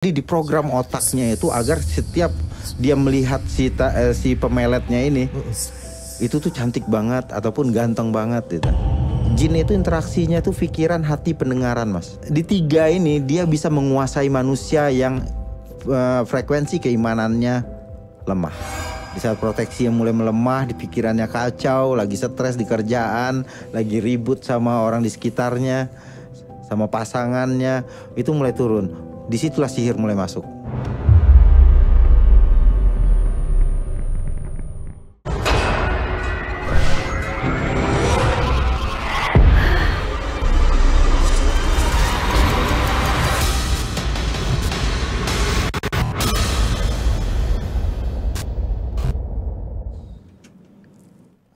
Jadi diprogram otaknya itu agar setiap dia melihat si pemeletnya ini itu tuh cantik banget ataupun ganteng banget gitu. Jin itu interaksinya tuh pikiran, hati, pendengaran, Mas. Di tiga ini dia bisa menguasai manusia yang frekuensi keimanannya lemah. Di saat proteksi yang mulai melemah, di pikirannya kacau, lagi stres di kerjaan, lagi ribut sama orang di sekitarnya, sama pasangannya, itu mulai turun. Disitulah sihir mulai masuk.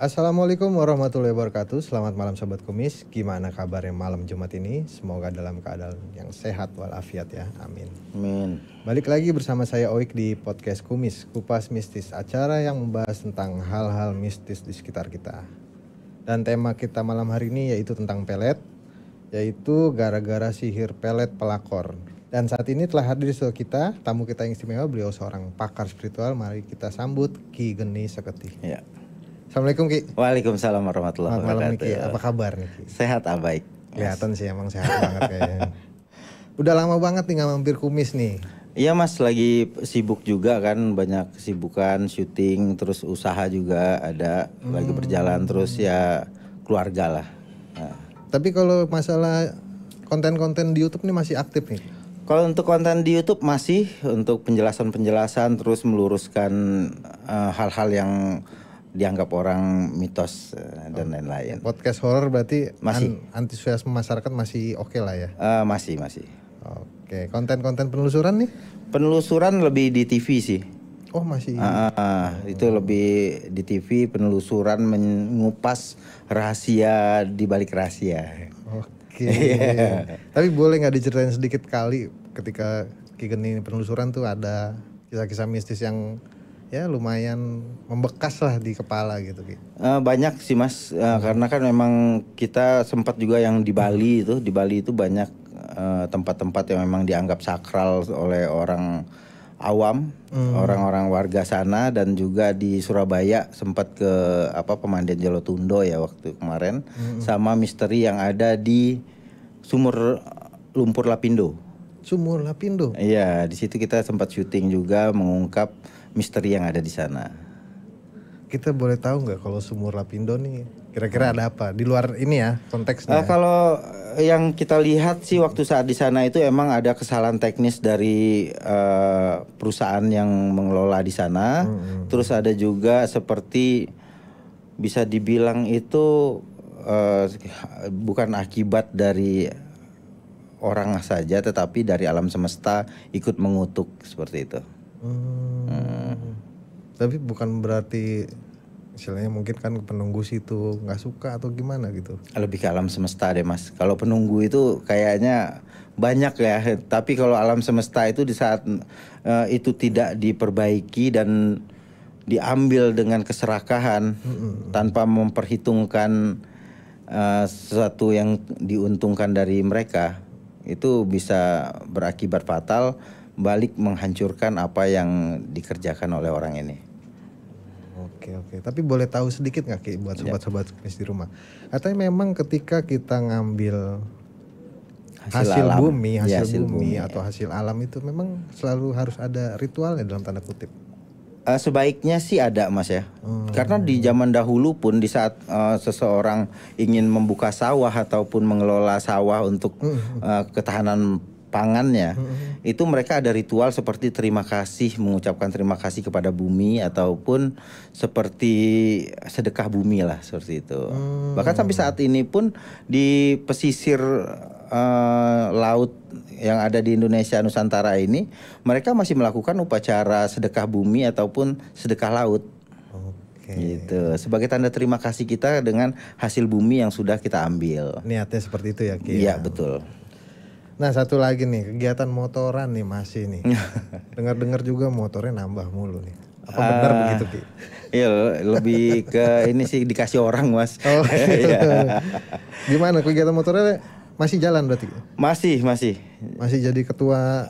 Assalamualaikum warahmatullahi wabarakatuh. Selamat malam Sobat Kumis. Gimana kabarnya malam Jumat ini? Semoga dalam keadaan yang sehat walafiat ya. Amin. Amin. Balik lagi bersama saya Oik di podcast Kumis, Kupas Mistis, acara yang membahas tentang hal-hal mistis di sekitar kita. Dan tema kita malam hari ini yaitu tentang pelet, yaitu gara-gara sihir pelet pelakor. Dan saat ini telah hadir di studio kita tamu kita yang istimewa, beliau seorang pakar spiritual. Mari kita sambut Ki Geni Seketi. Ya. Assalamualaikum Ki. Waalaikumsalam warahmatullahi wabarakatuh. Malam Ki, apa kabar nih Ki? Sehat baik. Kelihatan sih emang sehat banget kayaknya. Udah lama banget nih gak mampir Kumis nih. Iya Mas, lagi sibuk juga kan, banyak kesibukan, syuting, terus usaha juga ada, lagi berjalan terus ya keluarga lah. Nah. Tapi kalau masalah konten-konten di YouTube nih masih aktif nih? Kalau untuk konten di YouTube masih untuk penjelasan-penjelasan, terus meluruskan hal-hal yang dianggap orang mitos dan lain-lain. Podcast horor berarti masih antusiasme masyarakat masih oke lah ya? Masih. Oke, konten-konten penelusuran nih? Penelusuran lebih di TV sih. Oh masih? Itu lebih di TV, penelusuran, mengupas rahasia di balik rahasia. Oke. Tapi boleh nggak diceritain sedikit kali ketika Ki Geni penelusuran tuh ada kisah-kisah mistis yang ya lumayan membekas lah di kepala gitu Ki? Banyak sih Mas, karena kan memang kita sempat juga yang di Bali itu. Di Bali itu banyak tempat-tempat yang memang dianggap sakral oleh orang awam, orang-orang warga sana, dan juga di Surabaya sempat ke Pemandian Jolotundo ya waktu kemarin, sama misteri yang ada di Sumur Lumpur Lapindo. Sumur Lapindo? Iya, di situ kita sempat syuting juga mengungkap misteri yang ada di sana. Kita boleh tahu nggak kalau Sumur Lapindo nih kira-kira ada apa di luar ini ya konteksnya? Kalau yang kita lihat sih waktu saat di sana itu emang ada kesalahan teknis dari perusahaan yang mengelola di sana. Terus ada juga seperti bisa dibilang itu bukan akibat dari orang saja, tetapi dari alam semesta ikut mengutuk seperti itu. Tapi bukan berarti istilahnya mungkin kan penunggu situ nggak suka atau gimana gitu? Lebih ke alam semesta deh Mas. Kalau penunggu itu kayaknya banyak ya. Tapi kalau alam semesta itu di saat itu tidak diperbaiki dan diambil dengan keserakahan tanpa memperhitungkan sesuatu yang diuntungkan dari mereka, itu bisa berakibat fatal, balik menghancurkan apa yang dikerjakan oleh orang ini. Oke. Tapi boleh tahu sedikit nggak Ki buat sobat-sobat Kumis di rumah? Katanya memang ketika kita ngambil hasil bumi atau hasil alam itu memang selalu harus ada ritualnya dalam tanda kutip. Sebaiknya sih ada Mas ya. Karena di zaman dahulu pun di saat seseorang ingin membuka sawah ataupun mengelola sawah untuk ketahanan pangannya, itu mereka ada ritual seperti terima kasih, mengucapkan terima kasih kepada bumi, ataupun seperti sedekah bumi lah, seperti itu. Bahkan sampai saat ini pun di pesisir laut yang ada di Indonesia Nusantara ini, mereka masih melakukan upacara sedekah bumi ataupun sedekah laut. Gitu, sebagai tanda terima kasih kita dengan hasil bumi yang sudah kita ambil. Niatnya seperti itu ya Ki? Iya betul. Nah satu lagi nih, kegiatan motoran nih masih nih. Dengar-dengar juga motornya nambah mulu nih. Apa benar begitu Ki? Iya, lebih ke ini sih dikasih orang Mas. Oh, Gimana kegiatan motornya masih jalan berarti? Masih. Masih jadi ketua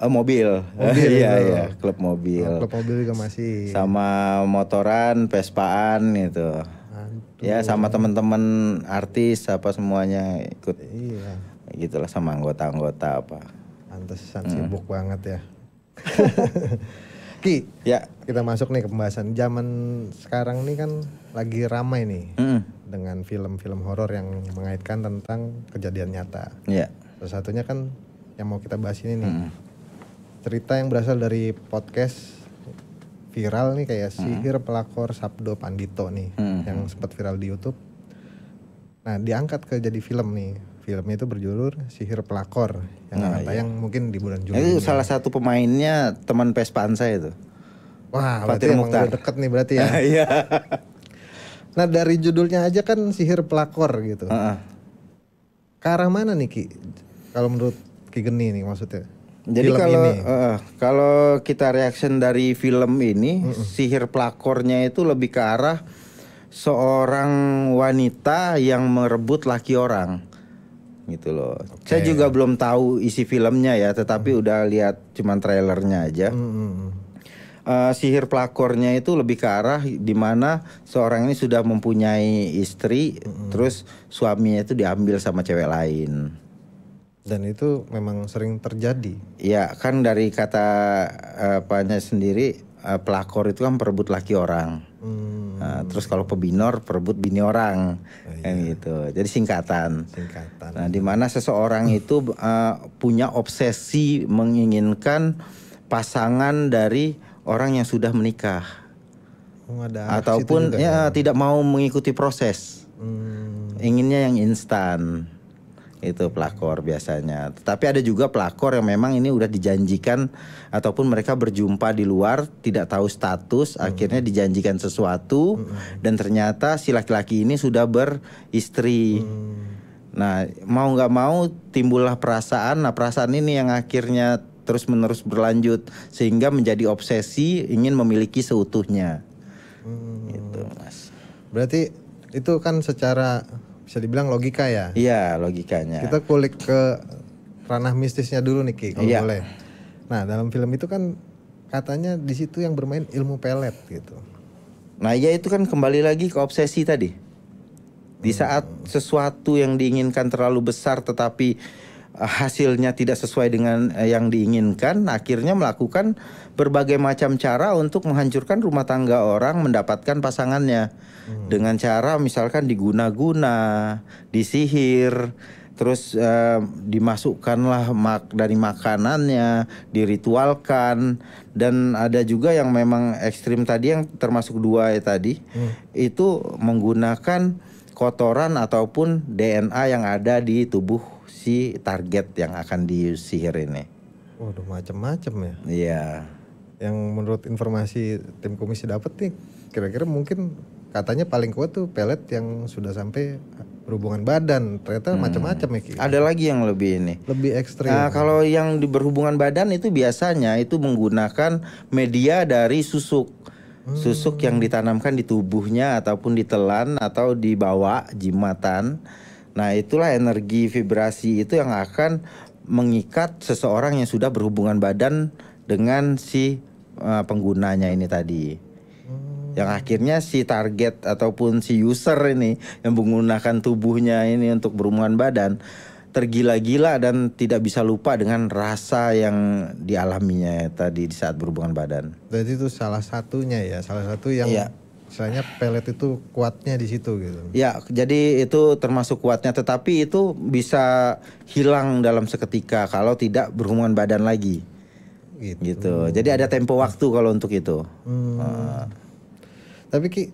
Mobil. Mobil, Iya gitu. iya, klub mobil. Klub mobil juga masih. Sama motoran, Vespaan gitu. Aduh. Ya sama teman-teman artis apa semuanya ikut. Iya. Gitulah sama anggota-anggota apa. Pantesan sibuk banget ya. Ki, Ya. kita masuk nih ke pembahasan. Zaman sekarang nih kan lagi ramai nih dengan film-film horor yang mengaitkan tentang kejadian nyata. Ya. Salah satunya kan yang mau kita bahas ini nih. Cerita yang berasal dari podcast viral nih kayak Sihir Pelakor Sabdo Pandito nih yang sempat viral di YouTube. Nah, diangkat ke jadi film nih. Filmnya itu berjudul Sihir Pelakor yang akan tayang mungkin di bulan Juli. Itu salah satu pemainnya teman Vespaan saya itu. Wah, Fatir berarti emang Muchtar. udah deket nih berarti ya. Iya. Nah, dari judulnya aja kan Sihir Pelakor gitu. Heeh. Ke arah mana nih Ki? Kalau menurut Ki Geni nih maksudnya. Jadi Film kalau ini. kalau kita reaction dari film ini, Sihir Pelakornya itu lebih ke arah seorang wanita yang merebut laki orang, gitu loh. Saya juga belum tahu isi filmnya ya, tetapi udah lihat cuman trailernya aja. Sihir Pelakornya itu lebih ke arah di mana seorang ini sudah mempunyai istri, terus suaminya itu diambil sama cewek lain. Dan itu memang sering terjadi. Ya kan dari kata apanya sendiri pelakor itu kan perebut laki orang. Nah, terus kalau pebinor perebut bini orang, kan gitu. Jadi singkatan. Nah, di mana seseorang itu punya obsesi menginginkan pasangan dari orang yang sudah menikah, ataupun ya tidak mau mengikuti proses, inginnya yang instan. Itu pelakor biasanya. Tetapi ada juga pelakor yang memang ini udah dijanjikan ataupun mereka berjumpa di luar, tidak tahu status, akhirnya dijanjikan sesuatu dan ternyata si laki-laki ini sudah beristri. Nah, mau nggak mau timbullah perasaan. Nah, perasaan ini yang akhirnya terus-menerus berlanjut sehingga menjadi obsesi ingin memiliki seutuhnya. Gitu, Mas. Berarti itu kan secara bisa dibilang logika ya. Iya, logikanya. Kita kulik ke ranah mistisnya dulu nih Ki, kalau boleh. Nah, dalam film itu kan katanya di situ yang bermain ilmu pelet gitu. Nah, ya itu kan kembali lagi ke obsesi tadi. Di saat sesuatu yang diinginkan terlalu besar tetapi hasilnya tidak sesuai dengan yang diinginkan, akhirnya melakukan berbagai macam cara untuk menghancurkan rumah tangga orang, mendapatkan pasangannya. Dengan cara misalkan diguna-guna, disihir, terus dimasukkanlah dari makanannya, diritualkan. Dan ada juga yang memang ekstrim tadi yang termasuk dua ya tadi, itu menggunakan kotoran ataupun DNA yang ada di tubuh si target yang akan disihir ini. Waduh, macam-macam ya. Iya. Yang menurut informasi tim komisi dapat nih, kira-kira mungkin katanya paling kuat tuh pelet yang sudah sampai berhubungan badan. Ternyata macam-macam ya Ki. Ada lagi yang lebih ini. Lebih ekstrim. Nah, kalau yang berhubungan badan itu biasanya itu menggunakan media dari susuk. Susuk yang ditanamkan di tubuhnya ataupun ditelan atau dibawa jimatan. Nah, itulah energi vibrasi itu yang akan mengikat seseorang yang sudah berhubungan badan dengan si penggunanya ini tadi. Yang akhirnya si target ataupun si user ini yang menggunakan tubuhnya ini untuk berhubungan badan tergila-gila dan tidak bisa lupa dengan rasa yang dialaminya tadi di saat berhubungan badan. Jadi itu salah satunya ya, salah satu yang misalnya pelet itu kuatnya di situ gitu. Ya, jadi itu termasuk kuatnya, tetapi itu bisa hilang dalam seketika kalau tidak berhubungan badan lagi. Gitu. Jadi ada tempo waktu kalau untuk itu. Tapi Ki,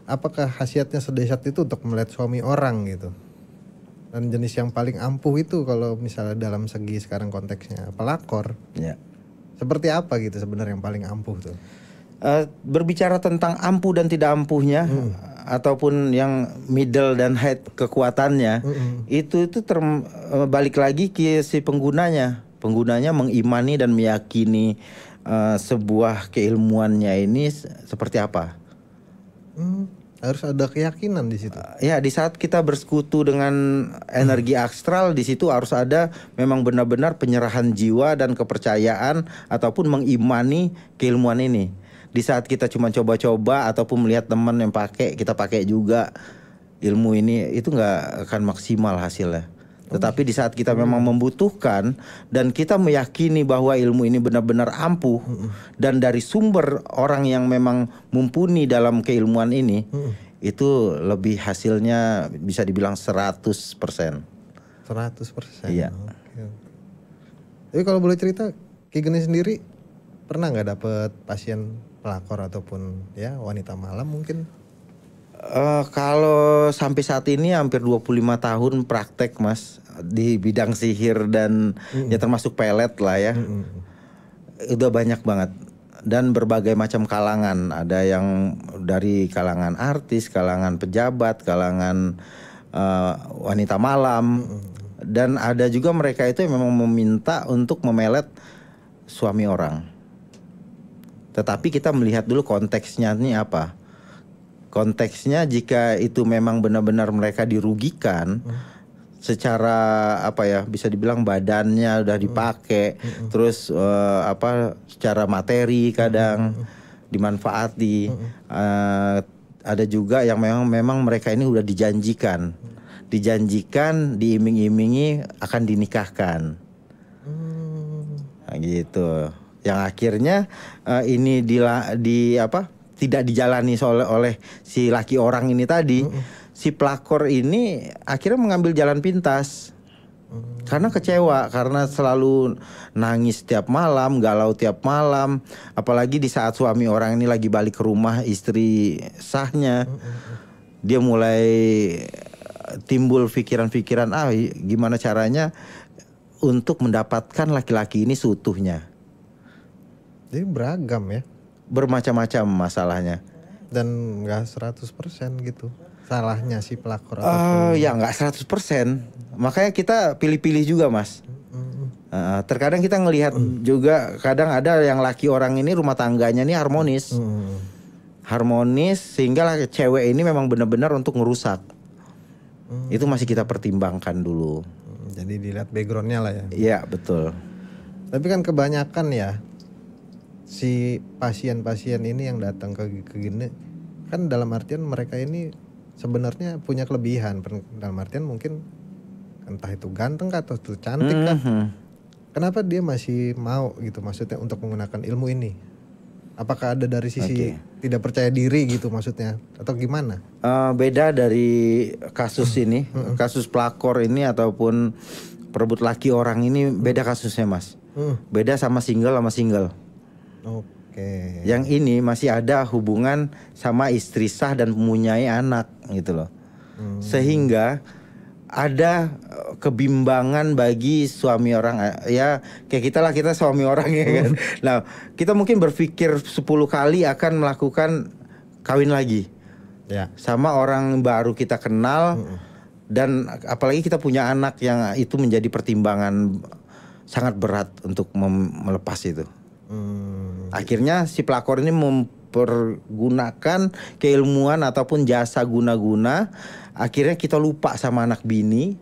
apakah khasiatnya sedahsyat itu untuk melihat suami orang gitu? Dan jenis yang paling ampuh itu kalau misalnya dalam segi sekarang konteksnya pelakor. Ya. Seperti apa gitu sebenarnya yang paling ampuh tuh? Berbicara tentang ampuh dan tidak ampuhnya ataupun yang middle dan high kekuatannya, itu balik lagi ke si penggunanya mengimani dan meyakini sebuah keilmuannya ini seperti apa. Harus ada keyakinan di situ. Ya, di saat kita bersekutu dengan energi astral, di situ harus ada memang benar-benar penyerahan jiwa dan kepercayaan ataupun mengimani keilmuan ini. Di saat kita cuma coba-coba ataupun melihat teman yang pakai, kita pakai juga ilmu ini, itu nggak akan maksimal hasilnya. Tetapi di saat kita memang membutuhkan dan kita meyakini bahwa ilmu ini benar-benar ampuh dan dari sumber orang yang memang mumpuni dalam keilmuan ini, itu lebih hasilnya bisa dibilang 100%. 100%. Iya. Oke. Tapi kalau boleh cerita, Ki Geni sendiri pernah nggak dapet pasien pelakor ataupun ya wanita malam mungkin? Kalau sampai saat ini hampir 25 tahun praktek Mas di bidang sihir dan ya termasuk pelet lah ya. Udah banyak banget dan berbagai macam kalangan. Ada yang dari kalangan artis, kalangan pejabat, kalangan wanita malam. Dan ada juga mereka itu yang memang meminta untuk memelet suami orang. Tetapi kita melihat dulu konteksnya ini apa. Konteksnya jika itu memang benar-benar mereka dirugikan secara apa ya, bisa dibilang badannya udah dipakai, terus secara materi kadang dimanfaati. Ada juga yang memang mereka ini udah dijanjikan, diiming-imingi akan dinikahkan, nah, gitu. Yang akhirnya ini tidak dijalani oleh si laki orang ini tadi. Si pelakor ini akhirnya mengambil jalan pintas. Karena kecewa, karena selalu nangis tiap malam, galau tiap malam. Apalagi di saat suami orang ini lagi balik ke rumah istri sahnya, dia mulai timbul pikiran-pikiran, gimana caranya untuk mendapatkan laki-laki ini seutuhnya. Jadi beragam ya? Bermacam-macam masalahnya. Dan gak 100% gitu salahnya si pelakor ya nggak 100%. Makanya kita pilih-pilih juga Mas. Terkadang kita ngelihat juga, kadang ada yang laki orang ini rumah tangganya ini harmonis. Harmonis sehingga cewek ini memang benar-benar untuk ngerusak. Itu masih kita pertimbangkan dulu. Jadi dilihat backgroundnya lah ya. Iya betul. Tapi kan kebanyakan ya si pasien-pasien ini yang datang ke Geni kan dalam artian mereka ini sebenarnya punya kelebihan, dalam artian mungkin entah itu ganteng kah atau itu cantik kah. Kenapa dia masih mau gitu, maksudnya untuk menggunakan ilmu ini? Apakah ada dari sisi tidak percaya diri gitu maksudnya atau gimana? Beda dari kasus ini, kasus pelakor ini ataupun perebut laki orang ini beda kasusnya Mas. Beda sama single. Oke. Yang ini masih ada hubungan sama istri sah dan mempunyai anak gitu loh. Sehingga ada kebimbangan bagi suami orang, ya kayak kita suami orang ya kan. Nah, kita mungkin berpikir 10 kali akan melakukan kawin lagi. Ya. Sama orang baru kita kenal dan apalagi kita punya anak yang itu menjadi pertimbangan sangat berat untuk melepas itu. Akhirnya si pelakor ini mempergunakan keilmuan ataupun jasa guna-guna. Akhirnya kita lupa sama anak bini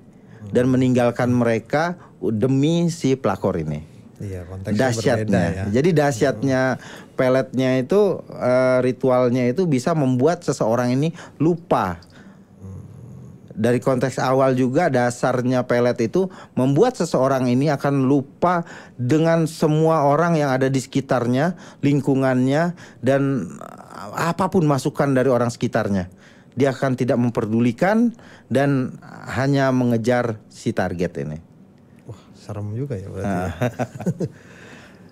dan meninggalkan mereka demi si pelakor ini. Iya, konteksnya dahsyatnya berbeda ya. Jadi dahsyatnya peletnya itu, ritualnya itu bisa membuat seseorang ini lupa. Dari konteks awal juga dasarnya pelet itu membuat seseorang ini akan lupa dengan semua orang yang ada di sekitarnya, lingkungannya, dan apapun masukan dari orang sekitarnya. Dia akan tidak memperdulikan dan hanya mengejar si target ini. Wah, serem juga ya berarti. Ya.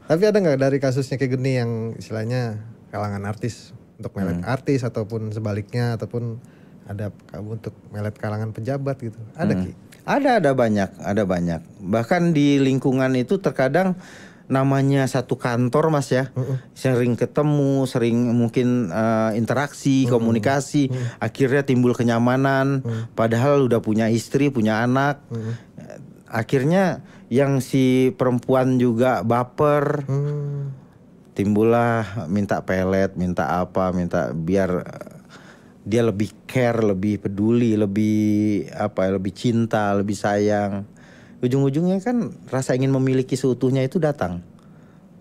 Tapi ada nggak dari kasusnya kayak gini yang istilahnya kalangan artis untuk melet artis ataupun sebaliknya ataupun ada untuk melet kalangan pejabat gitu? Ada Ki? Ada banyak. Bahkan di lingkungan itu terkadang namanya satu kantor Mas ya, sering ketemu, sering mungkin interaksi, komunikasi, akhirnya timbul kenyamanan, padahal udah punya istri, punya anak. Akhirnya yang si perempuan juga baper, timbullah minta pelet, minta apa, minta biar dia lebih care, lebih peduli, lebih lebih cinta, lebih sayang. Ujung-ujungnya kan rasa ingin memiliki seutuhnya itu datang.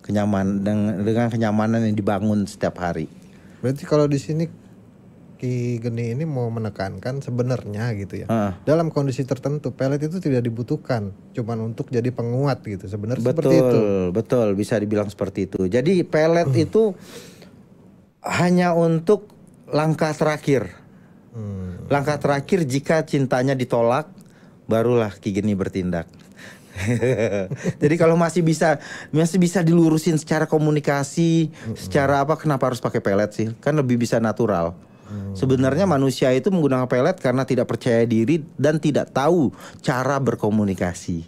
Dengan kenyamanan yang dibangun setiap hari. Berarti kalau di sini Ki Geni ini mau menekankan sebenarnya gitu ya. Dalam kondisi tertentu pelet itu tidak dibutuhkan, cuman untuk jadi penguat gitu. Sebenarnya seperti itu. Betul, bisa dibilang seperti itu. Jadi pelet itu hanya untuk langkah terakhir. Langkah terakhir jika cintanya ditolak, barulah Ki Geni bertindak. Jadi kalau masih bisa dilurusin secara komunikasi, secara kenapa harus pakai pelet sih? Kan lebih bisa natural. Sebenarnya manusia itu menggunakan pelet karena tidak percaya diri dan tidak tahu cara berkomunikasi.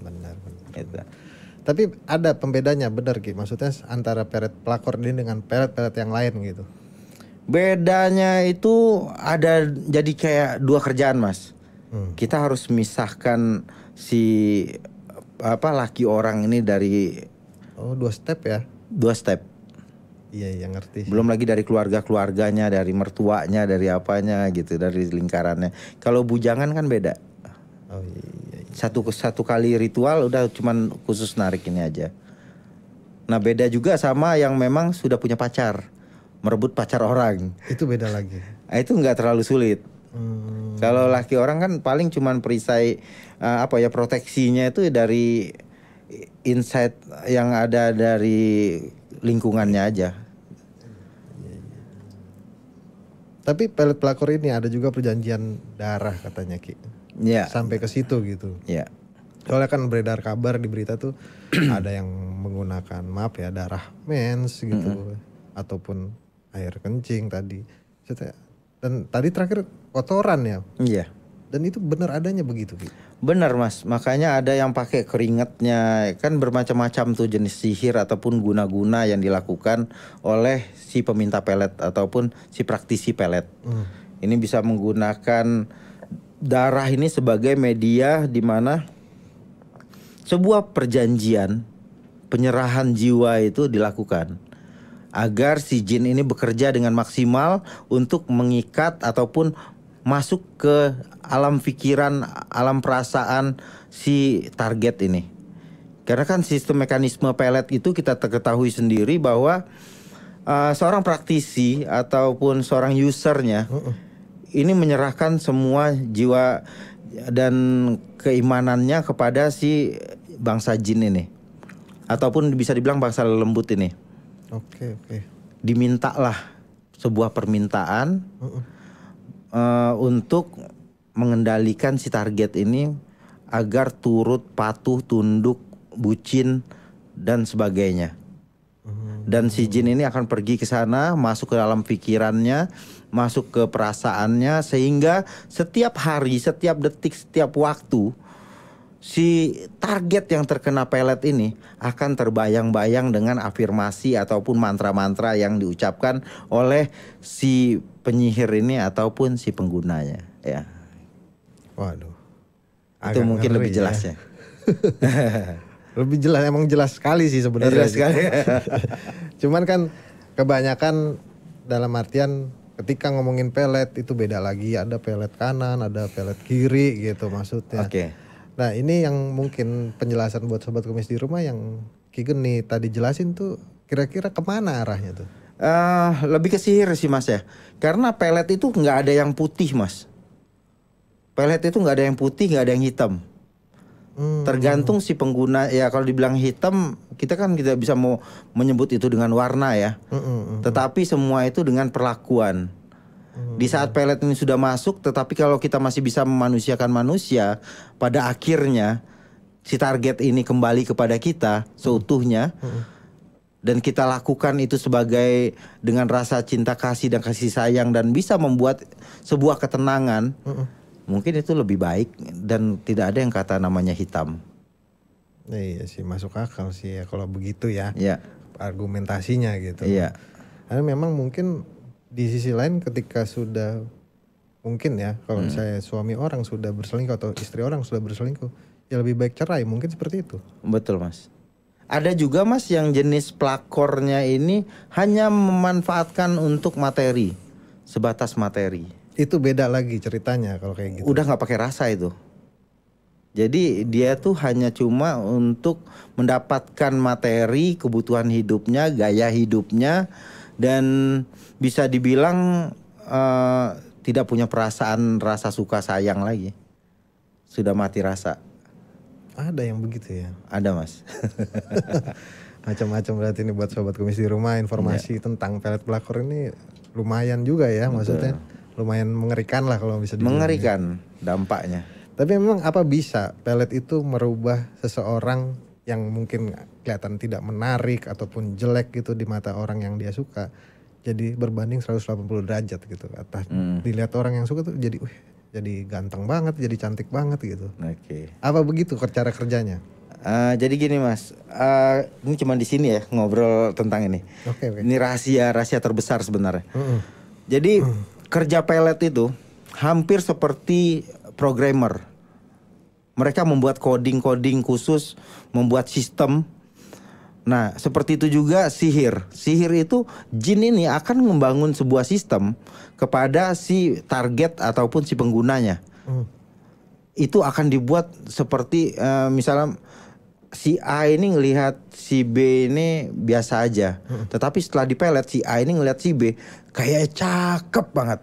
Benar. Gitu. Tapi ada pembedanya, benar Ki? Maksudnya antara pelet pelakor ini dengan pelet-pelet yang lain gitu. Bedanya itu ada, jadi kayak dua kerjaan Mas. Kita harus memisahkan si laki orang ini dari 2 step ya? 2 step. Iya ngerti. Belum lagi dari keluarganya, dari mertuanya, dari apanya gitu, dari lingkarannya. Kalau bujangan kan beda. Oh iya. Satu kali ritual udah cuman khusus narik ini aja. Nah beda juga sama yang memang sudah punya pacar, merebut pacar orang. Itu beda lagi. Nah, itu nggak terlalu sulit. Kalau laki orang kan paling cuman perisai proteksinya itu dari insight yang ada dari lingkungannya aja. Tapi pelet pelakor ini ada juga perjanjian darah katanya Ki. Iya. Sampai ke situ gitu. Iya. Soalnya kan beredar kabar di berita tuh ada yang menggunakan darah mens gitu ataupun air kencing tadi. Dan tadi terakhir kotoran ya. Iya. Dan itu benar adanya begitu Ki. Benar Mas, makanya ada yang pakai keringatnya. Kan bermacam-macam tuh jenis sihir ataupun guna-guna yang dilakukan oleh si peminta pelet ataupun si praktisi pelet. Ini bisa menggunakan darah ini sebagai media di mana sebuah perjanjian penyerahan jiwa itu dilakukan agar si jin ini bekerja dengan maksimal untuk mengikat ataupun masuk ke alam pikiran, alam perasaan si target ini. Karena kan sistem mekanisme pelet itu kita ketahui sendiri bahwa seorang praktisi ataupun seorang usernya ini menyerahkan semua jiwa dan keimanannya kepada si bangsa jin ini, ataupun bisa dibilang bangsa lembut ini. Oke. Dimintalah sebuah permintaan untuk mengendalikan si target ini agar turut, patuh, tunduk, bucin dan sebagainya. Dan si jin ini akan pergi ke sana, masuk ke dalam pikirannya, masuk ke perasaannya, sehingga setiap hari, setiap detik, setiap waktu si target yang terkena pelet ini akan terbayang-bayang dengan afirmasi ataupun mantra-mantra yang diucapkan oleh si penyihir ini ataupun si penggunanya, ya. Waduh. Itu mungkin lebih jelas ya. Lebih jelas, emang jelas sekali sih sebenarnya. Jelas sekali. Cuman kan kebanyakan dalam artian ketika ngomongin pelet itu beda lagi, ada pelet kanan, ada pelet kiri gitu maksudnya. Oke. Nah ini yang mungkin penjelasan buat sobat kumis di rumah yang Ki Geni tadi jelasin tuh kira-kira kemana arahnya tuh? Lebih ke sihir sih Mas ya. Karena pelet itu nggak ada yang putih Mas. Pelet itu nggak ada yang putih, nggak ada yang hitam. Tergantung si pengguna ya. Kalau dibilang hitam, kita kan tidak bisa mau menyebut itu dengan warna ya. Tetapi semua itu dengan perlakuan. Di saat pelet ini sudah masuk, tetapi kalau kita masih bisa memanusiakan manusia, pada akhirnya si target ini kembali kepada kita seutuhnya. Dan kita lakukan itu sebagai dengan rasa cinta kasih dan kasih sayang dan bisa membuat sebuah ketenangan. Mungkin itu lebih baik dan tidak ada yang kata namanya hitam. Iya sih, masuk akal sih ya kalau begitu ya. Iya. Argumentasinya gitu. Iya. Karena memang mungkin di sisi lain ketika sudah mungkin ya kalau saya suami orang sudah berselingkuh atau istri orang sudah berselingkuh, ya lebih baik cerai, mungkin seperti itu. Betul Mas. Ada juga Mas yang jenis pelakornya ini hanya memanfaatkan untuk materi. sebatas materi. Itu beda lagi ceritanya kalau kayak gitu. Udah nggak pakai rasa itu. Jadi dia tuh hanya cuma untuk mendapatkan materi, kebutuhan hidupnya, gaya hidupnya, dan bisa dibilang tidak punya perasaan rasa suka sayang lagi. Sudah mati rasa. Ada yang begitu ya? Ada, Mas. Macam-macam berarti ini buat sobat kumis di rumah, informasi tentang pelet pelakor ini lumayan juga ya. Betul. Maksudnya lumayan mengerikan lah kalau bisa dibilang. Mengerikan dampaknya. Tapi memang apa bisa pelet itu merubah seseorang yang mungkin kelihatan tidak menarik ataupun jelek gitu di mata orang yang dia suka, jadi berbanding 180 derajat gitu. Atas dilihat orang yang suka tuh jadi ganteng banget, jadi cantik banget gitu. Oke. Apa begitu cara kerjanya? Jadi gini, Mas, ini cuma di sini ya ngobrol tentang ini. Oke. Ini rahasia terbesar sebenarnya. Jadi kerja pelet itu hampir seperti programmer. Mereka membuat coding khusus, membuat sistem. Nah, seperti itu juga sihir. Sihir itu jin ini akan membangun sebuah sistem kepada si target ataupun si penggunanya. Itu akan dibuat seperti misalnya si A ini ngelihat si B ini biasa aja. Tetapi setelah dipelet si A ini ngelihat si B kayak cakep banget.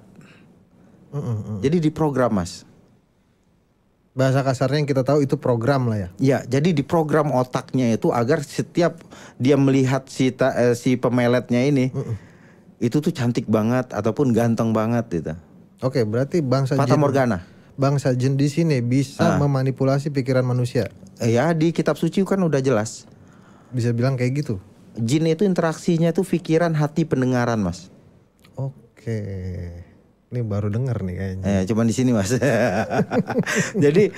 Jadi diprogram, Mas. Bahasa kasarnya yang kita tahu itu program lah ya. Ya, jadi diprogram otaknya itu agar setiap dia melihat si pemeletnya ini itu tuh cantik banget ataupun ganteng banget gitu. Oke, berarti bangsa Fata jin, Morgana. Bangsa jin di sini bisa memanipulasi pikiran manusia. Ya, di kitab suci kan udah jelas. Bisa bilang kayak gitu. Jin itu interaksinya tuh pikiran, hati, pendengaran, Mas. Oke. Ini baru dengar nih kayaknya. Cuman di sini, Mas. Jadi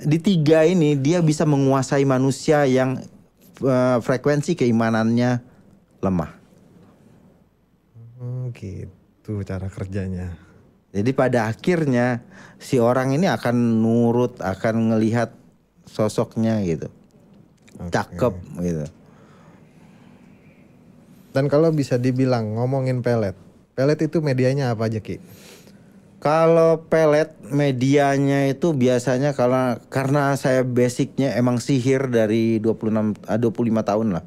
di tiga ini dia bisa menguasai manusia yang frekuensi keimanannya lemah. Gitu cara kerjanya. Jadi pada akhirnya si orang ini akan nurut, akan ngelihat sosoknya gitu. Cakep gitu. Dan kalau bisa dibilang ngomongin pelet itu medianya apa aja, Ki? Kalau pelet medianya itu biasanya karena saya basicnya emang sihir dari 25 tahun lah.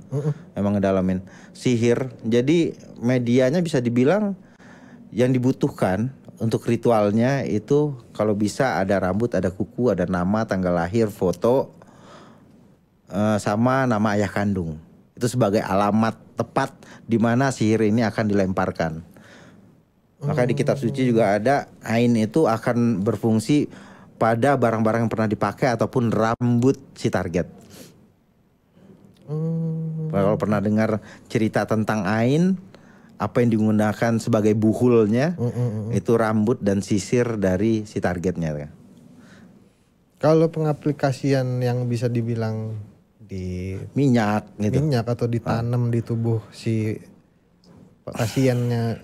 Emang ngedalamin sihir. Jadi medianya bisa dibilang yang dibutuhkan untuk ritualnya itu kalau bisa ada rambut, ada kuku, ada nama, tanggal lahir, foto, sama nama ayah kandung. Itu sebagai alamat tepat di mana sihir ini akan dilemparkan. Maka di kitab suci juga ada ain itu akan berfungsi pada barang-barang yang pernah dipakai ataupun rambut si target. Kalau pernah dengar cerita tentang ain, apa yang digunakan sebagai buhulnya itu rambut dan sisir dari si targetnya. Kalau pengaplikasian yang bisa dibilang di minyak gitu. Minyak atau ditanam di tubuh si pasiennya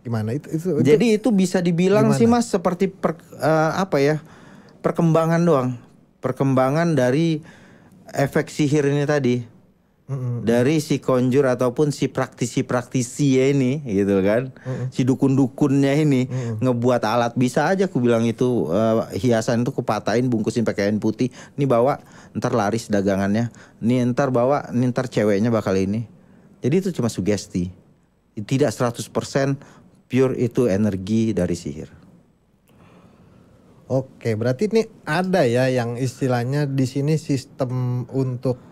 gimana itu? Jadi itu bisa dibilang gimana? sih, Mas, seperti perkembangan doang. Perkembangan dari efek sihir ini tadi. Dari si konjur ataupun si praktisi ya ini gitu kan. Si dukun-dukunnya ini ngebuat alat. Bisa aja aku bilang itu hiasan itu kupatahin, bungkusin pakai kain putih. Nih bawa, ntar laris dagangannya. Nih ntar bawa, nih ntar ceweknya bakal ini. Jadi itu cuma sugesti. Tidak 100% pure itu energi dari sihir. Oke, berarti ini ada ya yang istilahnya di sini sistem untuk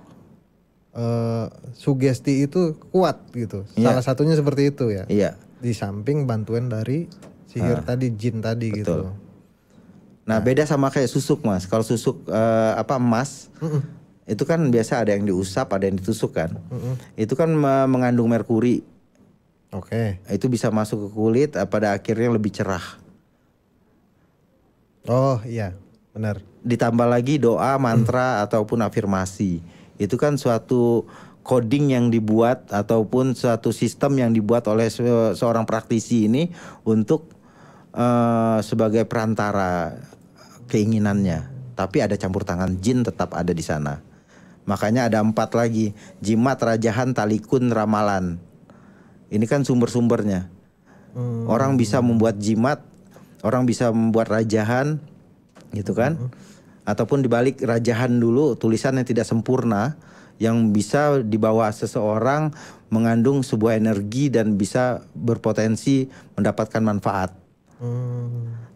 sugesti itu kuat gitu. Salah satunya seperti itu ya. Iya. Di samping bantuan dari sihir tadi, jin tadi. Betul. Gitu. Nah, beda sama kayak susuk, Mas. Kalau susuk emas, itu kan biasa ada yang diusap, ada yang ditusuk kan. Itu kan mengandung merkuri. Oke. Itu bisa masuk ke kulit, pada akhirnya lebih cerah. Oh iya, benar. Ditambah lagi doa, mantra ataupun afirmasi. Itu kan suatu coding yang dibuat ataupun suatu sistem yang dibuat oleh seorang praktisi ini untuk sebagai perantara keinginannya. Tapi ada campur tangan jin tetap ada di sana. Makanya ada 4 lagi, jimat, rajahan, talikun, ramalan. Ini kan sumber-sumbernya. Orang bisa membuat jimat, orang bisa membuat rajahan, gitu kan? Ataupun dibalik rajahan dulu tulisan yang tidak sempurna, yang bisa dibawa seseorang mengandung sebuah energi dan bisa berpotensi mendapatkan manfaat.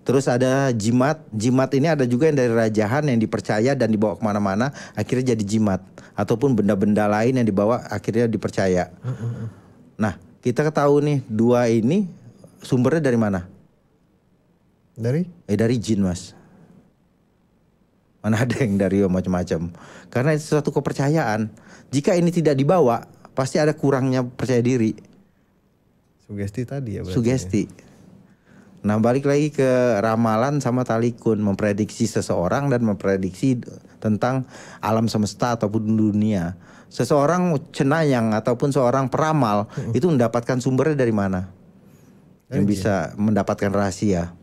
Terus ada jimat. Jimat ini ada juga yang dari rajahan yang dipercaya dan dibawa kemana-mana, akhirnya jadi jimat. Ataupun benda-benda lain yang dibawa akhirnya dipercaya. Nah, kita tahu nih, dua ini sumbernya dari mana? Dari jin, Mas. Mana ada yang dari macam-macam. Karena itu suatu kepercayaan. Jika ini tidak dibawa, pasti ada kurangnya percaya diri. Sugesti tadi ya berarti. Sugesti. Nah, balik lagi ke ramalan sama talikun, memprediksi seseorang dan memprediksi tentang alam semesta ataupun dunia. Seseorang cenayang ataupun seorang peramal itu mendapatkan sumbernya dari mana? Yang bisa mendapatkan rahasia.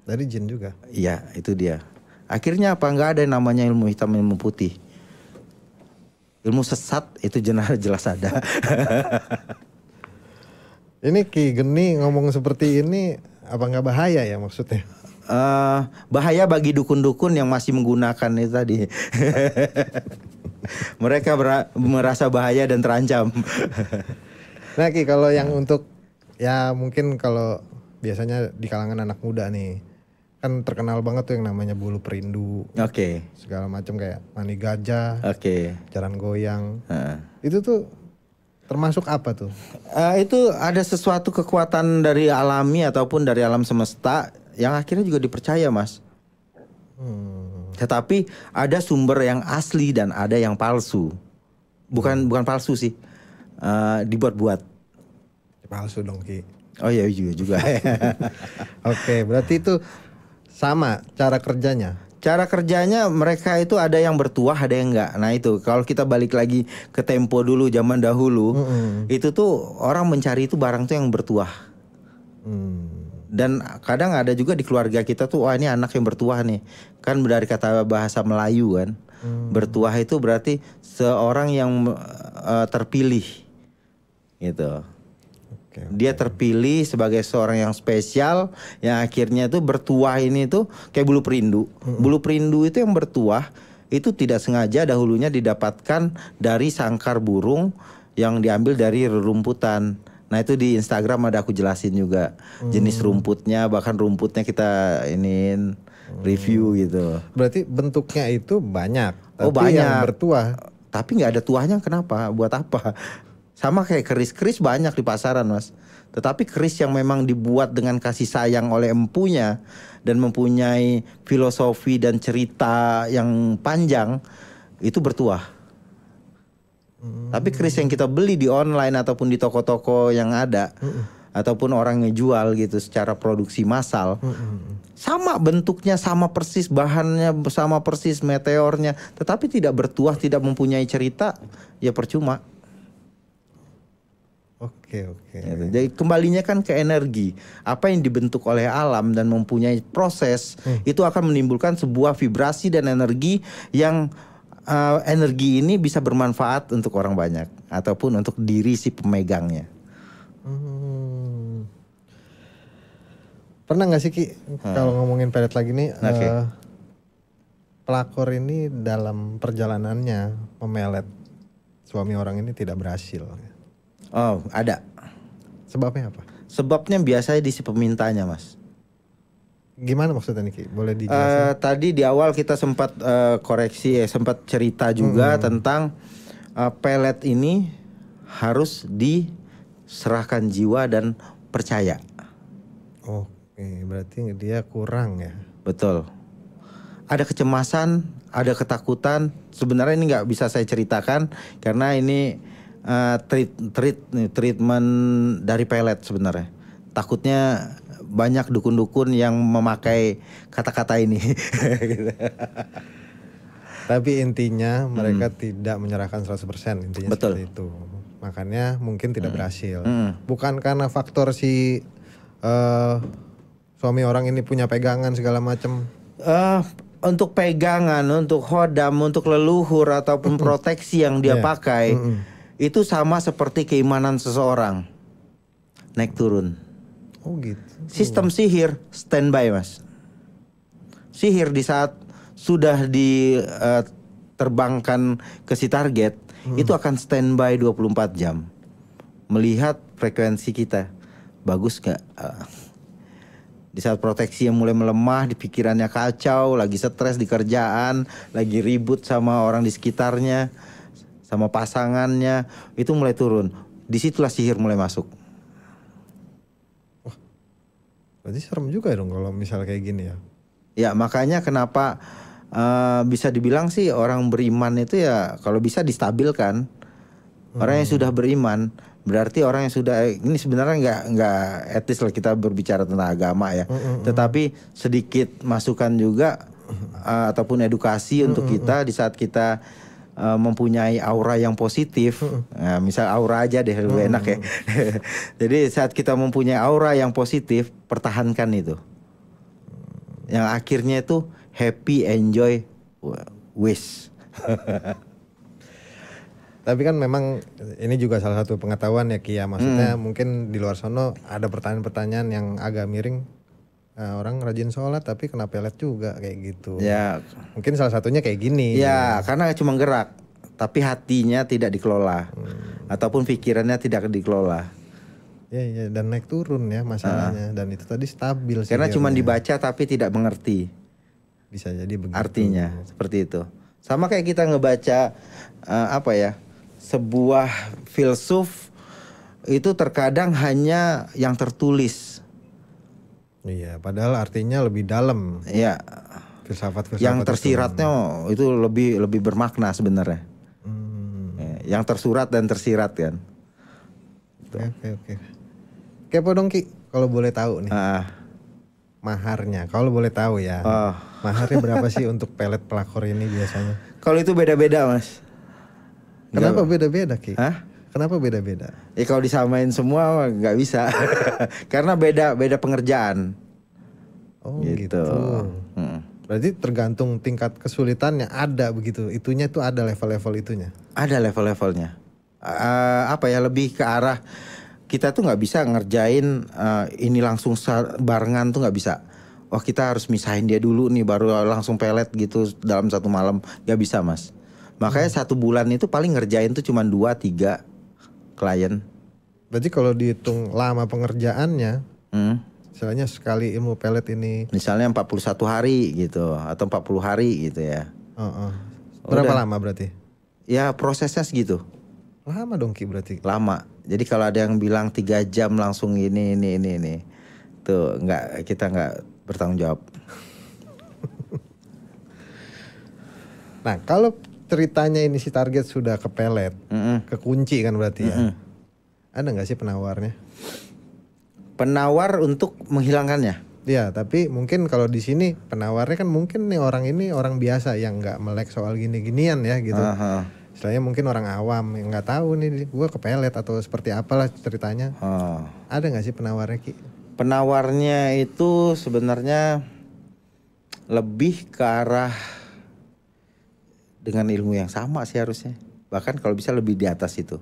Dari jin juga. Iya, itu dia. Akhirnya apa? Nggak ada yang namanya ilmu hitam, ilmu putih. Ilmu sesat itu jelas ada. Ini Ki Geni ngomong seperti ini apa nggak bahaya ya maksudnya? Bahaya bagi dukun-dukun yang masih menggunakan itu tadi. Mereka merasa bahaya dan terancam. Nah Ki, kalau yang untuk ya mungkin kalau biasanya di kalangan anak muda nih, kan terkenal banget tuh yang namanya bulu perindu. Oke. Segala macam kayak mani gajah. Oke. Jaran goyang. Itu tuh termasuk apa tuh? Itu ada sesuatu kekuatan dari alami ataupun dari alam semesta yang akhirnya juga dipercaya, Mas. Tetapi ada sumber yang asli dan ada yang palsu. Bukan palsu sih, dibuat-buat. Palsu dong Ki. Oh iya juga. Oke, berarti itu sama cara kerjanya. Cara kerjanya mereka itu ada yang bertuah, ada yang enggak. Nah itu kalau kita balik lagi ke tempo dulu, zaman dahulu, itu tuh orang mencari itu barang tuh yang bertuah. Dan kadang ada juga di keluarga kita tuh, wah ini anak yang bertuah nih. Kan dari kata bahasa Melayu kan, bertuah itu berarti seorang yang terpilih, gitu. Dia terpilih sebagai seorang yang spesial, yang akhirnya tuh bertuah ini tuh kayak bulu perindu. Bulu perindu itu yang bertuah itu tidak sengaja dahulunya didapatkan dari sangkar burung yang diambil dari rerumputan. Nah itu di Instagram ada aku jelasin juga jenis rumputnya, bahkan rumputnya kita iniin review gitu. Berarti bentuknya itu banyak. Oh banyak. Yang bertuah. Tapi nggak ada tuahnya, kenapa? Buat apa? Sama kayak keris banyak di pasaran, Mas. Tetapi keris yang memang dibuat dengan kasih sayang oleh empunya dan mempunyai filosofi dan cerita yang panjang, itu bertuah. Tapi keris yang kita beli di online ataupun di toko-toko yang ada, ataupun orang ngejual gitu secara produksi massal, sama bentuknya, sama persis bahannya, sama persis meteornya, tetapi tidak bertuah, tidak mempunyai cerita, ya percuma. Oke. Jadi kembalinya kan ke energi. Apa yang dibentuk oleh alam dan mempunyai proses, itu akan menimbulkan sebuah vibrasi dan energi yang energi ini bisa bermanfaat untuk orang banyak ataupun untuk diri si pemegangnya. Pernah nggak sih Ki, kalau ngomongin pelet lagi nih, pelakor ini dalam perjalanannya memelet suami orang ini tidak berhasil? Oh, ada. Sebabnya apa? Sebabnya biasanya di si pemintanya, Mas. Gimana maksudnya nih Ki? Boleh dijelasin? Tadi di awal kita sempat koreksi, sempat cerita juga tentang pelet ini harus diserahkan jiwa dan percaya. Oke, berarti dia kurang ya? Betul. Ada kecemasan, ada ketakutan. Sebenarnya ini nggak bisa saya ceritakan karena ini treatment dari pelet sebenarnya. Takutnya banyak dukun-dukun yang memakai kata-kata ini. Tapi intinya mereka tidak menyerahkan 100%, intinya betul. Seperti itu. Makanya mungkin tidak berhasil. Bukan karena faktor si suami orang ini punya pegangan segala macam. Untuk pegangan, untuk hodam, untuk leluhur ataupun proteksi yang dia pakai, itu sama seperti keimanan seseorang, naik turun. Oh gitu. Sistem sihir standby mas. Sihir di saat sudah diterbangkan ke si target, itu akan standby 24 jam. Melihat frekuensi kita, bagus gak? Di saat proteksi yang mulai melemah, di pikirannya kacau, lagi stres di kerjaan, lagi ribut sama orang di sekitarnya, sama pasangannya, itu mulai turun. Disitulah sihir mulai masuk. Berarti serem juga dong kalau misalnya kayak gini ya. Ya makanya kenapa bisa dibilang sih orang beriman itu ya kalau bisa distabilkan. Orang yang sudah beriman berarti orang yang sudah ini sebenarnya nggak etis lah kita berbicara tentang agama ya. Tetapi sedikit masukan juga ataupun edukasi untuk kita di saat kita mempunyai aura yang positif, nah, misal aura aja deh lebih enak ya. Jadi saat kita mempunyai aura yang positif, pertahankan itu. Yang akhirnya itu happy, enjoy, wish. Tapi kan memang ini juga salah satu pengetahuan ya Ki ya. Maksudnya mungkin di luar sono ada pertanyaan-pertanyaan yang agak miring. Orang rajin sholat tapi kena pelet juga kayak gitu. Ya. Mungkin salah satunya kayak gini. Ya, karena cuma gerak, tapi hatinya tidak dikelola, ataupun pikirannya tidak dikelola. Ya, dan naik turun ya masalahnya. Dan itu tadi stabil. Karena cuma dibaca tapi tidak mengerti. Bisa jadi begitu. Artinya seperti itu. Sama kayak kita ngebaca sebuah filsuf itu terkadang hanya yang tertulis. Iya, padahal artinya lebih dalam. Iya. Filsafat yang tersiratnya itu lebih bermakna sebenarnya. Yang tersurat dan tersirat kan. Oke. Kepo dong Ki, kalau boleh tahu nih. Maharnya, kalau boleh tahu ya. Maharnya berapa sih untuk pelet pelakor ini biasanya? Kalau itu beda-beda mas. Kenapa beda-beda Ki? Hah? Kenapa beda-beda? Ya kalau disamain semua nggak bisa. Karena beda pengerjaan. Oh gitu. Berarti tergantung tingkat kesulitannya ada begitu. Itunya tuh ada level-level itunya. Ada level-levelnya. Lebih ke arah kita tuh nggak bisa ngerjain ini langsung barengan tuh nggak bisa. Wah kita harus misahin dia dulu nih baru langsung pelet gitu dalam satu malam. Nggak bisa mas. Makanya 1 bulan itu paling ngerjain tuh cuma 2-3 klien. Berarti kalau dihitung lama pengerjaannya, misalnya sekali ilmu pelet ini, misalnya 41 hari gitu atau 40 hari gitu ya. Berapa lama berarti? Ya prosesnya segitu. Lama dong Ki berarti. Lama. Jadi kalau ada yang bilang 3 jam langsung ini. Tuh kita nggak bertanggung jawab. Nah kalau ceritanya ini si target sudah kepelet, kekunci kan berarti ya. Ada nggak sih penawarnya? Penawar untuk menghilangkannya? Ya, tapi mungkin kalau di sini penawarnya kan mungkin nih orang ini orang biasa yang nggak melek soal gini-ginian ya gitu. Istilahnya mungkin orang awam yang nggak tahu nih gue kepelet atau seperti apalah ceritanya. Ada nggak sih penawarnya Ki? Penawarnya itu sebenarnya lebih ke arah dengan ilmu yang sama sih harusnya. Bahkan kalau bisa lebih di atas itu.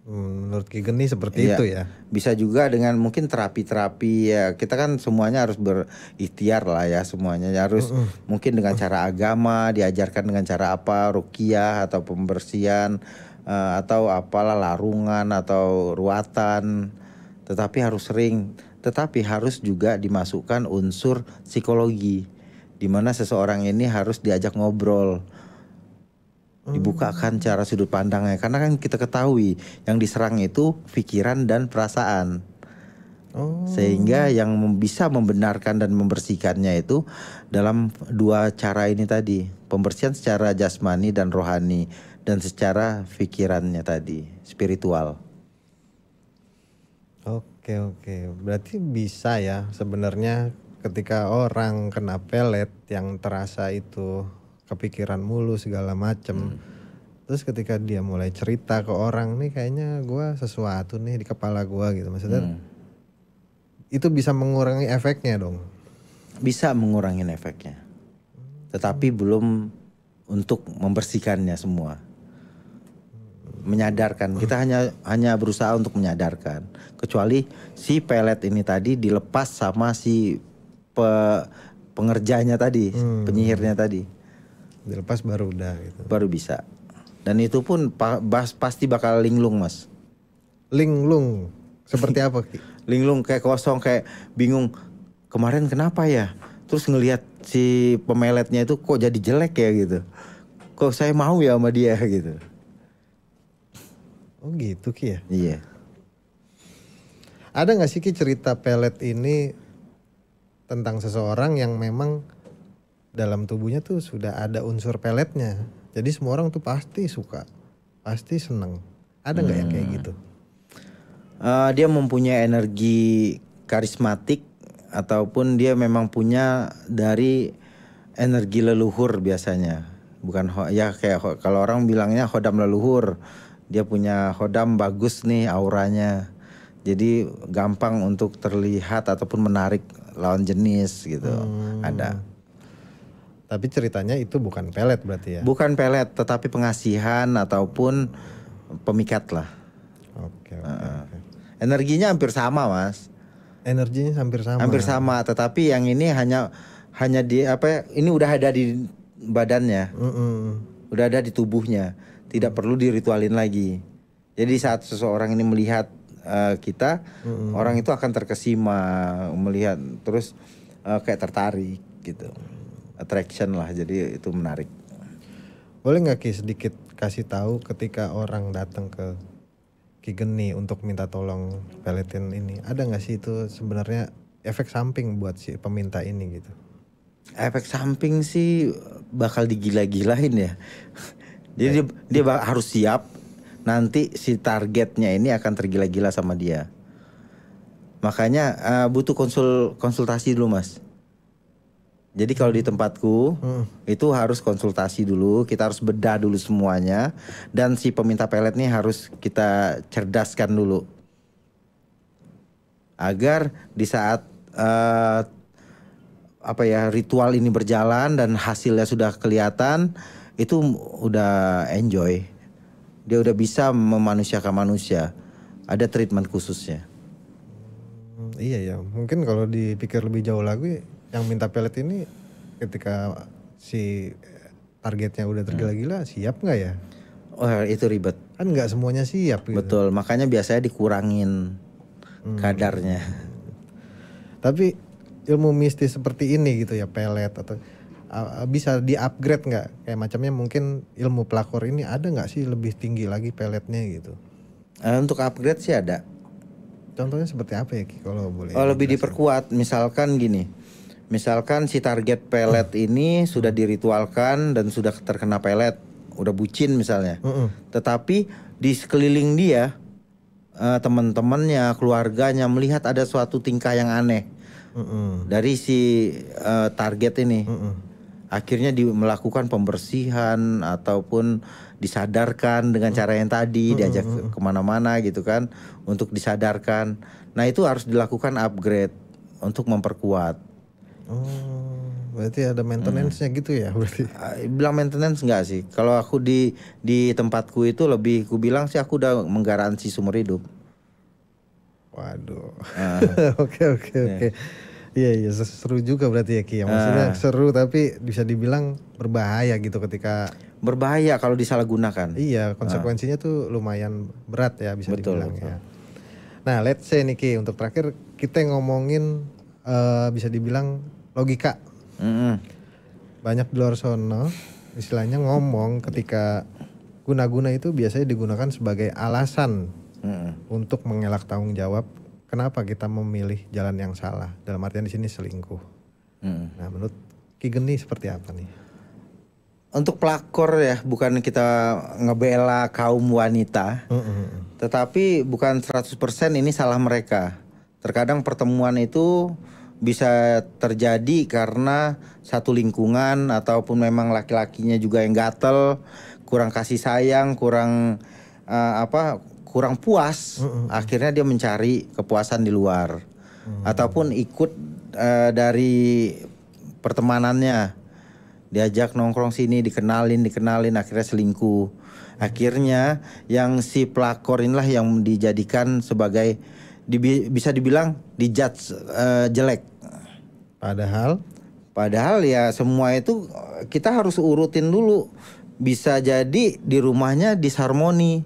Menurut Ki Geni seperti itu ya. Bisa juga dengan mungkin terapi-terapi ya. Kita kan semuanya harus berikhtiar lah ya semuanya. Harus mungkin dengan cara agama, diajarkan dengan cara apa, ruqyah atau pembersihan atau apalah larungan atau ruatan. Tetapi harus sering. Tetapi harus juga dimasukkan unsur psikologi. Di mana seseorang ini harus diajak ngobrol, dibukakan cara sudut pandangnya, karena kan kita ketahui yang diserang itu pikiran dan perasaan, sehingga yang bisa membenarkan dan membersihkannya itu dalam 2 cara ini tadi, pembersihan secara jasmani dan rohani dan secara pikirannya tadi, spiritual. Oke, berarti bisa ya sebenarnya. Ketika orang kena pelet yang terasa itu kepikiran mulu segala macem, terus ketika dia mulai cerita ke orang nih kayaknya gue sesuatu nih di kepala gue gitu maksudnya, itu bisa mengurangi efeknya dong. Bisa mengurangi efeknya, tetapi belum untuk membersihkannya semua. menyadarkan. Kita hanya berusaha untuk menyadarkan. Kecuali si pelet ini tadi dilepas sama si pengerjanya tadi, penyihirnya tadi. Dilepas baru udah gitu. Baru bisa. Dan itu pun pasti bakal linglung, Mas. Linglung seperti apa, Ki? Linglung kayak kosong, kayak bingung kemarin kenapa ya. Terus ngelihat si pemeletnya itu kok jadi jelek ya gitu. Kok saya mau ya sama dia gitu. Oh gitu, Ki ya? Iya. Ada gak sih, Ki, cerita pelet ini tentang seseorang yang memang dalam tubuhnya tuh sudah ada unsur peletnya. Jadi semua orang tuh pasti suka, pasti seneng. Ada gak yang kayak gitu? Dia mempunyai energi karismatik ataupun dia memang punya dari energi leluhur biasanya. Bukan ya kayak kalau orang bilangnya hodam leluhur. Dia punya hodam bagus nih auranya. Jadi gampang untuk terlihat ataupun menarik lawan jenis gitu. Ada. Tapi ceritanya itu bukan pelet berarti ya? Bukan pelet, tetapi pengasihan ataupun pemikat lah. Oke. Energinya hampir sama, Mas. Energinya hampir sama. Hampir sama, tetapi yang ini hanya di ini udah ada di badannya. Udah ada di tubuhnya. Tidak perlu diritualin lagi. Jadi saat seseorang ini melihat kita, orang itu akan terkesima melihat, terus kayak tertarik gitu. Attraction lah, jadi itu menarik. Boleh nggak, Ki, sedikit kasih tahu ketika orang datang ke Ki Geni untuk minta tolong peletin ini, ada nggak sih itu sebenarnya efek samping buat si peminta ini gitu? Efek samping sih bakal digila-gilain ya. Jadi dia harus siap, nanti si targetnya ini akan tergila-gila sama dia. Makanya butuh konsultasi dulu, Mas. Jadi kalau di tempatku itu harus konsultasi dulu, kita harus bedah dulu semuanya, dan si peminta pelet nih harus kita cerdaskan dulu agar di saat ritual ini berjalan dan hasilnya sudah kelihatan, itu udah enjoy, dia udah bisa memanusiakan manusia, ada treatment khususnya. Iya ya, mungkin kalau dipikir lebih jauh lagi, yang minta pelet ini ketika si targetnya udah tergila-gila, siap nggak ya? Oh, itu ribet. Kan nggak semuanya siap gitu. Betul, makanya biasanya dikurangin kadarnya. Tapi ilmu mistis seperti ini gitu ya, pelet atau bisa di-upgrade nggak? Kayak macamnya mungkin ilmu pelakor ini ada nggak sih lebih tinggi lagi peletnya gitu? Untuk upgrade sih ada. Contohnya seperti apa ya, Ki, kalau boleh? Oh, lebih diperkuat, misalkan gini. Misalkan si target pelet ini sudah diritualkan dan sudah terkena pelet, udah bucin misalnya. Tetapi di sekeliling dia, teman-temannya, keluarganya melihat ada suatu tingkah yang aneh dari si target ini. Akhirnya melakukan pembersihan ataupun disadarkan dengan cara yang tadi, diajak kemana-mana gitu kan, untuk disadarkan. Nah itu harus dilakukan upgrade untuk memperkuat. Berarti ada maintenance-nya gitu ya berarti? Bilang maintenance enggak sih. Kalau aku di tempatku itu lebih, ku bilang sih aku udah menggaransi seumur hidup. Waduh. Oke. Iya seru juga berarti ya, Ki. Maksudnya seru tapi bisa dibilang berbahaya gitu ketika. Berbahaya kalau disalahgunakan. Iya, konsekuensinya tuh lumayan berat ya bisa dibilang ya. Nah, let's say nih, Ki, untuk terakhir kita ngomongin bisa dibilang logika. Banyak di luar sono istilahnya ngomong ketika guna-guna itu biasanya digunakan sebagai alasan untuk mengelak tanggung jawab. Kenapa kita memilih jalan yang salah? Dalam artian di sini selingkuh. Nah, menurut Ki Geni seperti apa nih? Untuk pelakor ya, bukan kita ngebela kaum wanita, tetapi bukan 100% ini salah mereka. Terkadang pertemuan itu bisa terjadi karena satu lingkungan ataupun memang laki-lakinya juga yang gatel, kurang kasih sayang, kurang puas. Akhirnya dia mencari kepuasan di luar, ataupun ikut dari pertemanannya, diajak nongkrong sini, dikenalin, akhirnya selingkuh. Akhirnya yang si pelakor inilah yang dijadikan sebagai bisa dibilang dijudge jelek. Padahal ya semua itu kita harus urutin dulu. Bisa jadi di rumahnya disharmoni.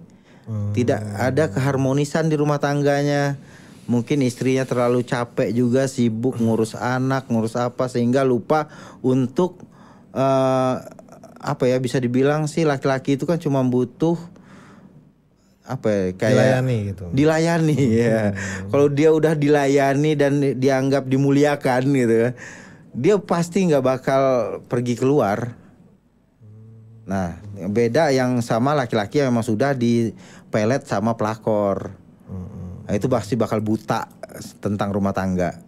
Tidak ada keharmonisan di rumah tangganya. Mungkin istrinya terlalu capek juga, sibuk ngurus anak, ngurus apa, sehingga lupa untuk apa ya, bisa dibilang sih laki-laki itu kan cuma butuh apa ya, kayak dilayani gitu. Dilayani ya. Kalau dia udah dilayani dan dianggap dimuliakan gitu kan, dia pasti nggak bakal pergi keluar. Nah, beda yang sama laki-laki yang memang sudah dipelet sama pelakor. Nah, itu pasti bakal buta tentang rumah tangga.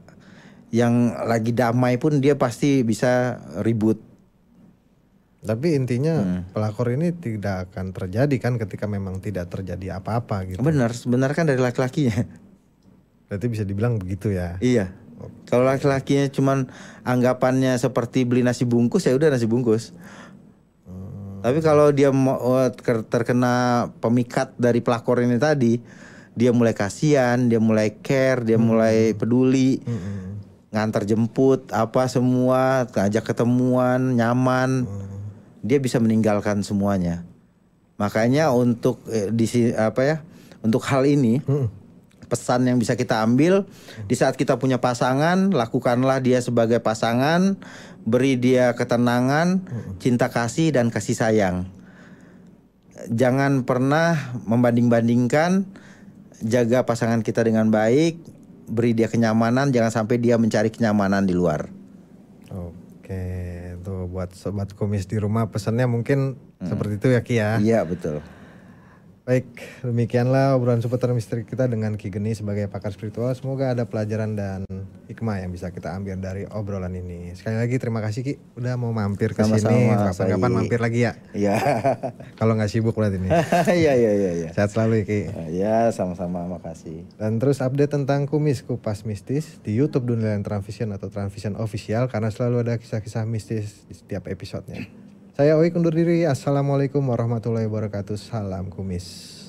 Yang lagi damai pun dia pasti bisa ribut. Tapi intinya pelakor ini tidak akan terjadi kan ketika memang tidak terjadi apa-apa gitu. Benar, sebenarnya kan dari laki-lakinya. Berarti bisa dibilang begitu ya. Iya. Kalau laki-lakinya cuman anggapannya seperti beli nasi bungkus, ya udah nasi bungkus. Tapi kalau dia terkena pemikat dari pelakor ini tadi, dia mulai kasihan, dia mulai care, dia mulai peduli, ngantar jemput, apa semua, ngajak ketemuan, nyaman, dia bisa meninggalkan semuanya. Makanya untuk untuk hal ini, pesan yang bisa kita ambil di saat kita punya pasangan, lakukanlah dia sebagai pasangan, beri dia ketenangan, cinta kasih dan kasih sayang. Jangan pernah membanding-bandingkan, jaga pasangan kita dengan baik, beri dia kenyamanan, jangan sampai dia mencari kenyamanan di luar. Oke, tuh buat sobat kumis di rumah pesannya mungkin seperti itu ya Ki ya. Iya betul. Baik, demikianlah obrolan seputar misteri kita dengan Ki Geni sebagai pakar spiritual. Semoga ada pelajaran dan hikmah yang bisa kita ambil dari obrolan ini. Sekali lagi terima kasih Ki, udah mau mampir ke sini. Kapan-kapan mampir lagi ya. Iya. Kalau nggak sibuk berarti nih. Iya. Sehat selalu ya Ki. Ya, sama-sama, makasih. Dan terus update tentang kumis kupas mistis di YouTube Dunlian Transvision atau Transvision Official, karena selalu ada kisah-kisah mistis di setiap episodenya. Saya Oik undur diri. Assalamualaikum warahmatullahi wabarakatuh. Salam kumis.